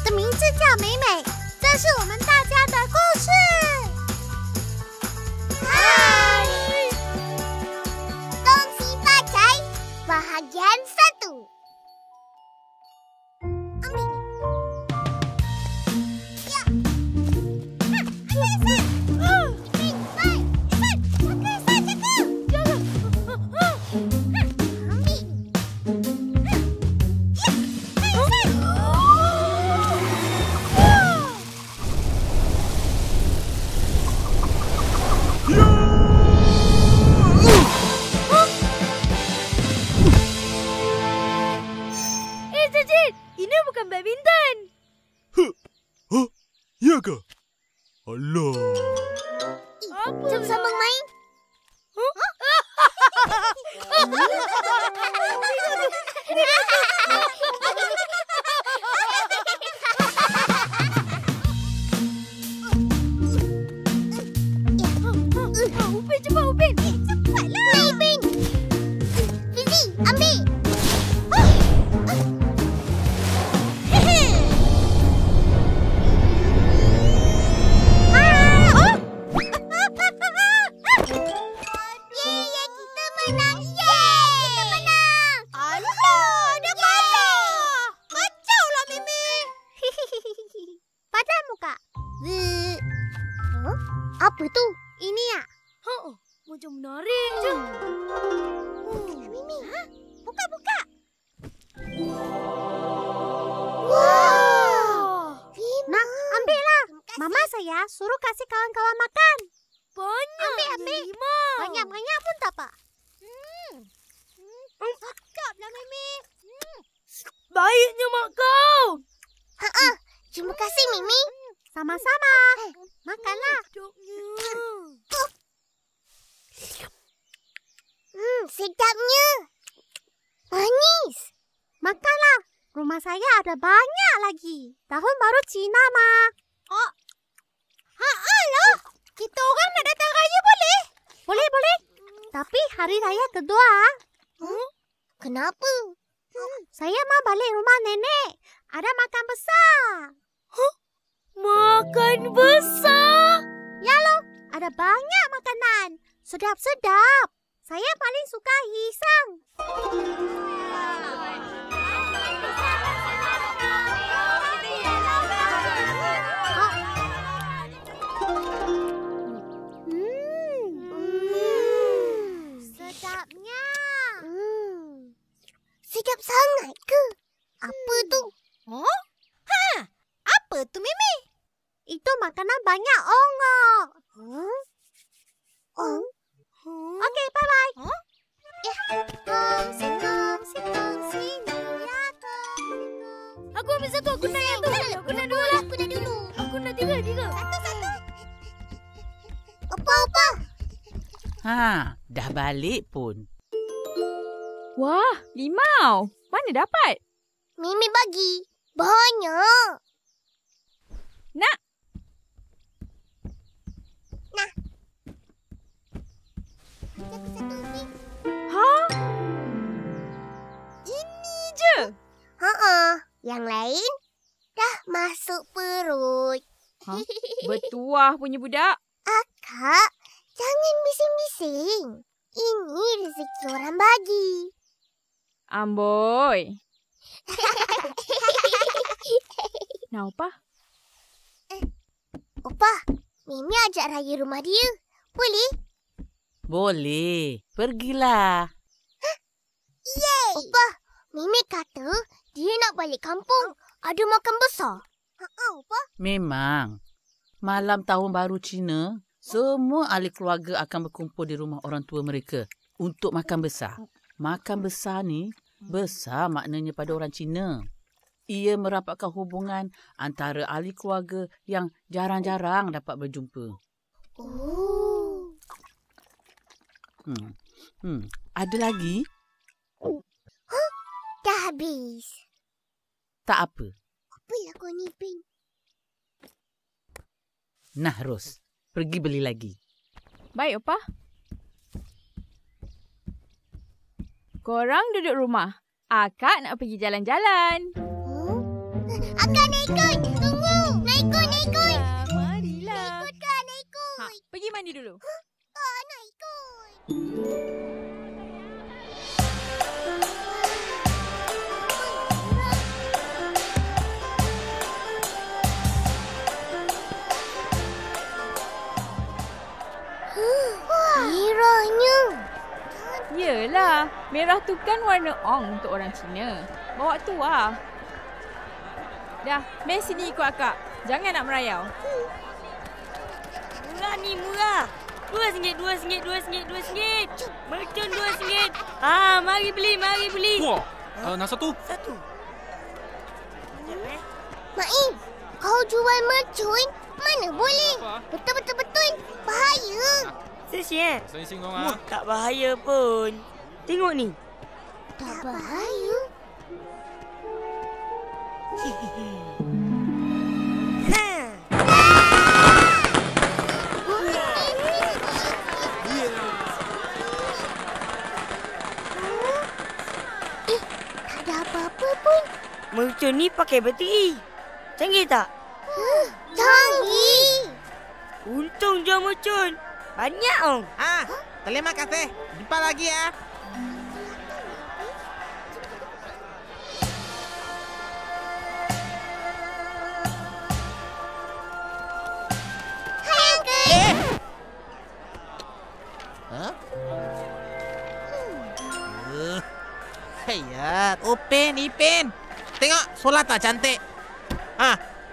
的名字叫美美，这是我们大家的故事。Hai! Kongsi bajai, bahagian 1. Ambil ni. Ya. Ambil, San. San, jaga. Jangan. Ambil ni. Ya. San. Ini bukan badminton. Hah? Ya ke? Alah. Jom sambung main. Upin, cepat Upin. Cepatlah. Upin. Fizi, ambil. Apa tu? Ini ya? Macam menarik je. Mimi, buka. Wow! Nak, ambillah. Mama saya suruh kasih kawan-kawan makan. Banyak. Ambil. 5. Banyak-banyak pun tak apa. Cakaplah, Mimi. Baiknya mak kau. Terima kasih, Mimi. Sama-sama. Makanlah. Sedapnya. Manis. Makanlah. Rumah saya ada banyak lagi. Tahun baru Cina, Ma. Alah. Kita orang nak datang raya boleh? Boleh. Tapi hari raya kedua. Kenapa? Saya mau balik rumah nenek. Ada makan besar. Makan besar? Ya loh, ada banyak makanan. Sedap-sedap. Saya paling suka hisang. Sedapnya. Sedap sangat ke? Apa tu? Apa tu, Mimi? Itu makanan banyak ongok. Okey, bye-bye. Kongsi, ya kongsi. Aku ambil satu. Aku nak yang tu. Aku nak dua. Aku nak tiga. Satu. Apa? Dah balik pun. Wah, limau. Mana dapat? Mimi bagi. Banyak. Nak? Satu, Mimi. Ini je. Yang lain dah masuk perut. Bertuah punya budak. Kak, jangan bising-bising. Ini rezeki orang bagi. Amboi. Nah, Opah. Opah, Mimi ajak raya rumah dia. Boleh? Boleh. Pergilah. Yeay! Opah, Mimi kata dia nak balik kampung. Ada makan besar. Opah. Memang. Malam Tahun Baru Cina, semua ahli keluarga akan berkumpul di rumah orang tua mereka untuk makan besar. Makan besar ni, besar maknanya pada orang Cina. Ia merapatkan hubungan antara ahli keluarga yang jarang-jarang dapat berjumpa. Ada lagi? Dah habis. Tak apa. Apa yang kau ni, Pin? Nah, Ros. Pergi beli lagi. Baik, Opah. Korang duduk rumah. Akak nak pergi jalan-jalan. Akan nak ikut. Tunggu. Nak ikut. Marilah. Ikut kan, nak ikut. Pergi mandi dulu. Nak ikut. Merahnya. Yelah, merah tu kan warna ong untuk orang Cina. Bawa tu lah. Dah, main sini ikut akak. Jangan nak merayau. Murah ni, murah. RM2, Mercun RM2. Mari beli. Wah, nak satu? Satu. Maim, kau jual mercun? Mana boleh? Betul. Bahaya. Sesian. Sing kau Tak bahaya pun. Tengok ni. Tak bahaya. Tak ada apa-apa pun. Mercun ni pakai bateri. Canggih tak? Canggih. Untung jual mercun. Banyak ong. Terima kasih. Jumpa lagi ya. Hai, Uncle. Hayat, Upin, Ipin. Tengok, solat tak cantik.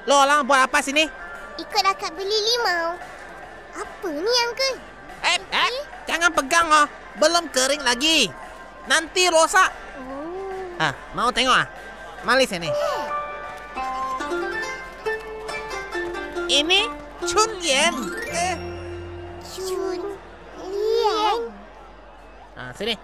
Lo orang buat apa sini? Ikut akak beli limau. Apa ni, Uncle? Jangan pegang oh. Belum kering lagi. Nanti rosak. Mau tengok Mari sini. Ini Chun Lian. Chun Lian. Sini.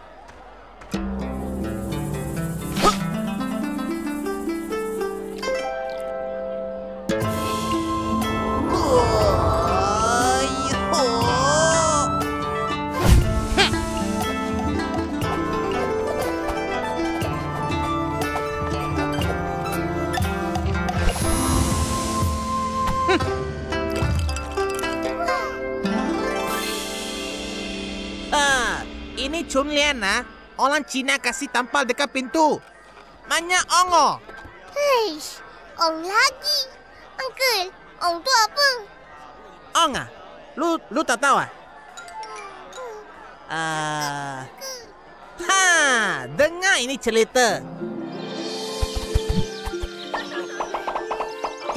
Ini Chun Lian orang Cina kasih tampal dekat pintu. Banyak ongo. Heish, ong lagi. Uncle, ong tu apa? Ong Lu tak tahu dengar ini cerita.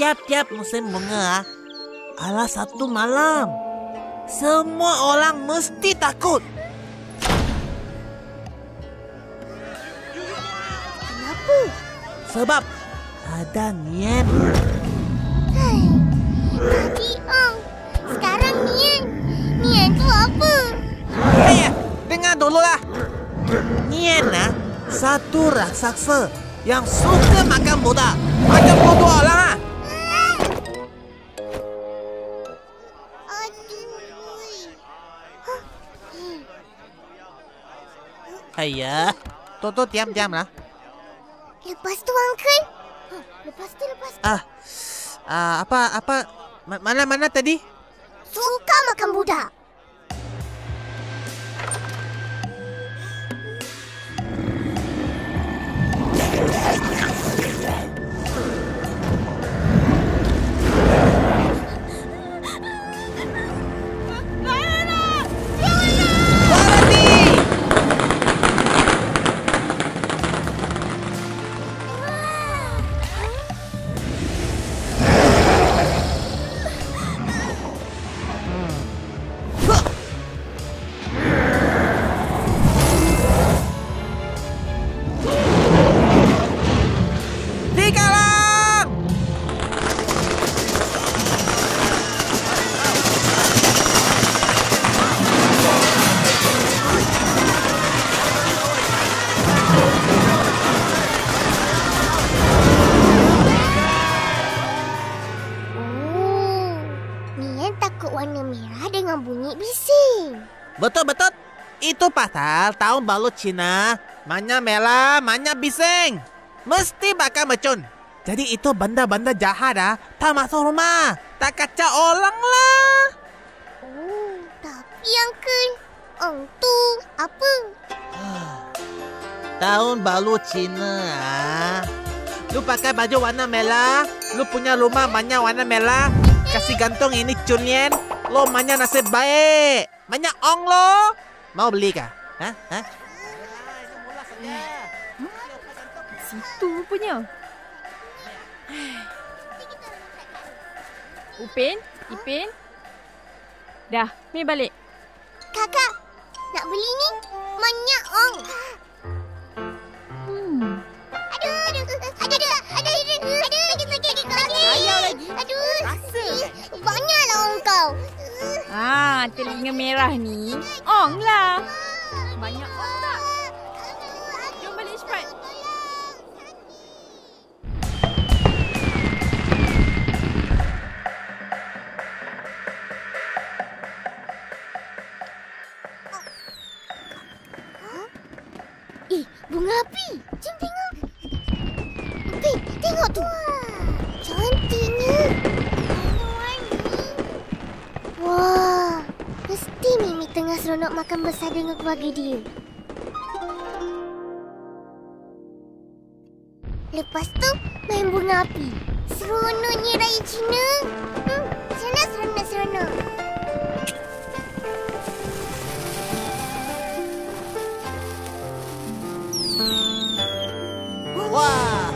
Tiap-tiap musim bunga ala satu malam, semua orang mesti takut. Kenapa? Sebab ada Nian. Tadi ong, sekarang Nian. Nian tu apa? Dengar dululah. Nian satu raksasa yang suka makan budak. Macam bodoh orang Ayah, Toto diam-diam lah. Lepas tu, Uncle. Lepas tu. Mana tadi? Suka makan budak. Betul-betul. Itu pasal tahun baru Cina. Banyak merah, banyak bising. Mesti bakal mercun. Jadi itu benda-benda jahat tak masuk rumah. Tak kacau orang lah. Oh, tapi Uncle, Ong tu apa? Tahun baru Cina Lu pakai baju warna merah. Lu punya rumah banyak warna merah. Kasih gantung ini cunian. Lo banyak nasib baik. Banyak ong lo. Mau beli kah? Situ rupanya. Upin, Ipin. Dah, Mi balik. Kakak, nak beli ni? Banyak ong. Banyaklah ong kau. Telinga merah ni ong lah. Banyak ong tak? Jom balik cepat. Bunga api. Jom tengok. Tengok tu. Cantiknya. Wah, mesti Mimi tengah seronok makan besar dengan keluarga dia. Lepas tu, main bunga api. Seronoknya raya Cina. Seronok. Wah.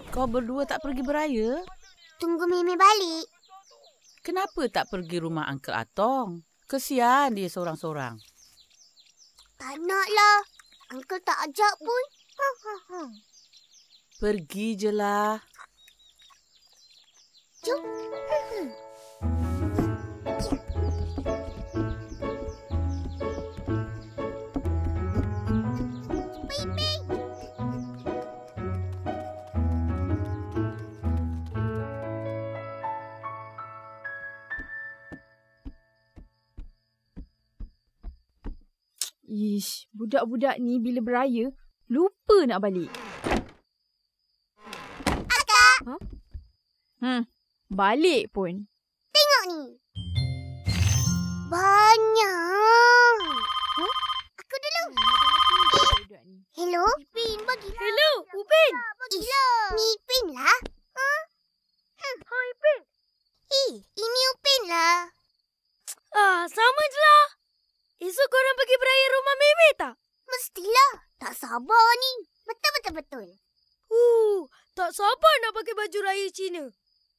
Kau berdua tak pergi beraya? Tunggu Mimi balik. Kenapa tak pergi rumah Uncle Atong? Kesian dia seorang-seorang. Tak naklah. Uncle tak ajak pun. Pergi je lah. Jom. Budak-budak ni bila beraya, lupa nak balik. Akak! Balik pun. Tengok ni. Banyak. Aku dulu. Hello? Upin, bagilah. Hello, Upin. Bagilah. Ni Upin lah. Hai, Upin. Ini Upin lah. Sama je lah. Esok korang pergi beraya rumah Mimi tak? Mestilah. Tak sabar ni. Betul. Tak sabar nak pakai baju raya Cina.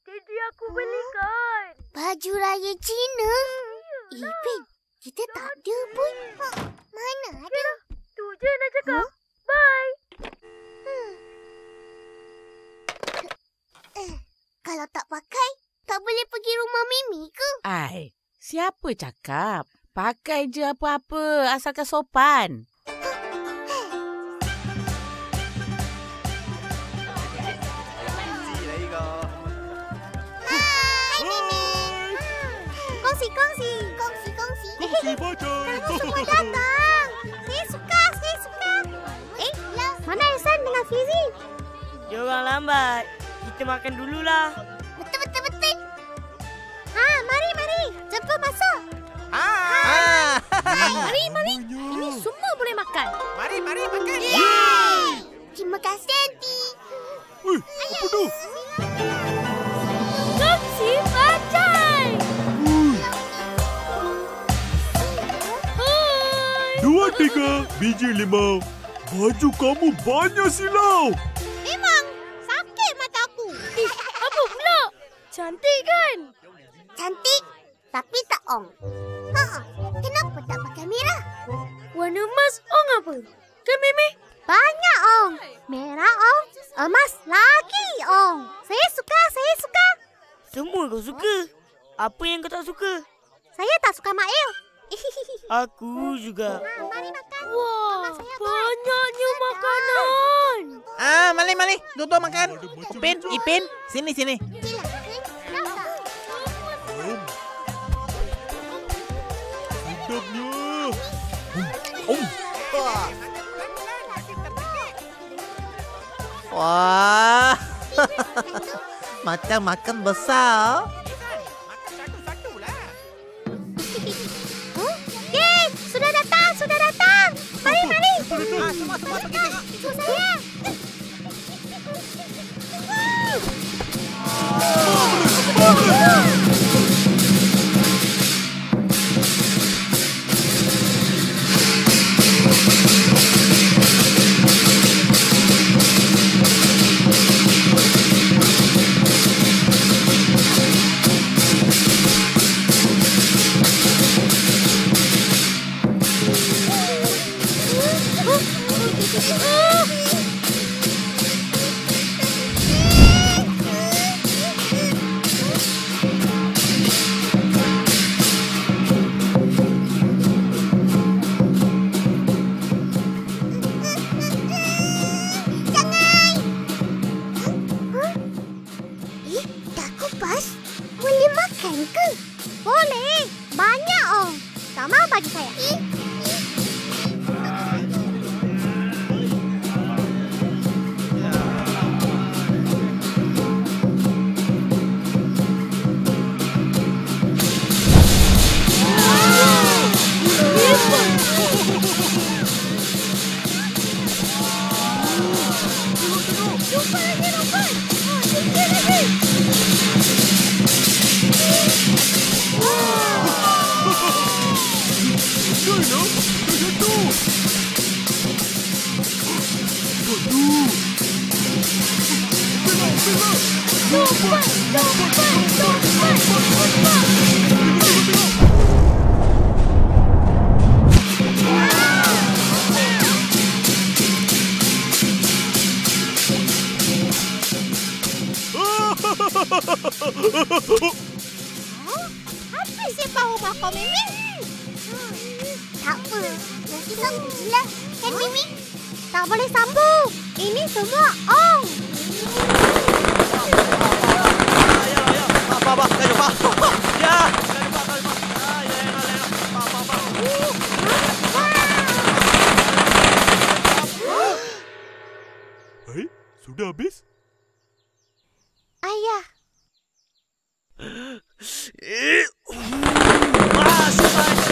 Jadi aku belikan. Baju raya Cina? Upin, kita tak ada pun. Mana ada? Tu je nak cakap. Bye. Kalau tak pakai, tak boleh pergi rumah Mimi ke? Ai, siapa cakap? Pakai je apa-apa, asalkan sopan. Kongsi. Kongsi bacai. Kamu semua datang. Saya suka. Mana Ihsan dengan Fizi? Diorang lambat. Kita makan dululah. Betul. Mari. Jemput masuk. Mari. Ini semua boleh makan. Mari makan. Terima kasih, Aunty. Apa tu? Kongsi bacai. Hai. 2, 3, biji 5. Baju kamu banyak silau. Memang sakit mataku. Apa pula? Cantik kan? Cantik, tapi tak ong. Kenapa tak pakai merah? Warna emas ong apa? Kan, Mimi? Banyak, Ong. Merah, Ong. Emas lagi, Ong. Saya suka. Semua kau suka. Apa yang kau tak suka? Saya tak suka Mail. Aku juga. Mari makan. Wah, saya buat. banyaknya makanan. Mali. Duduk makan. Ipin. Sini. Sedapnya. Wah. Macam makan besar. Yeay, sudah datang. Mari. Semua pergi tengok. Ikut saya. Tak kupas? Boleh makan ke? Boleh. Banyak, Ong. Tak mau bagi saya. Habis ya bau bakar Mimi. Tak apa. Nanti sambung je lah. Kan, Mimi? Tak boleh sambung. Ini semua Ong. Pak. Ya. Sudah habis? Ayah. Masih banyak.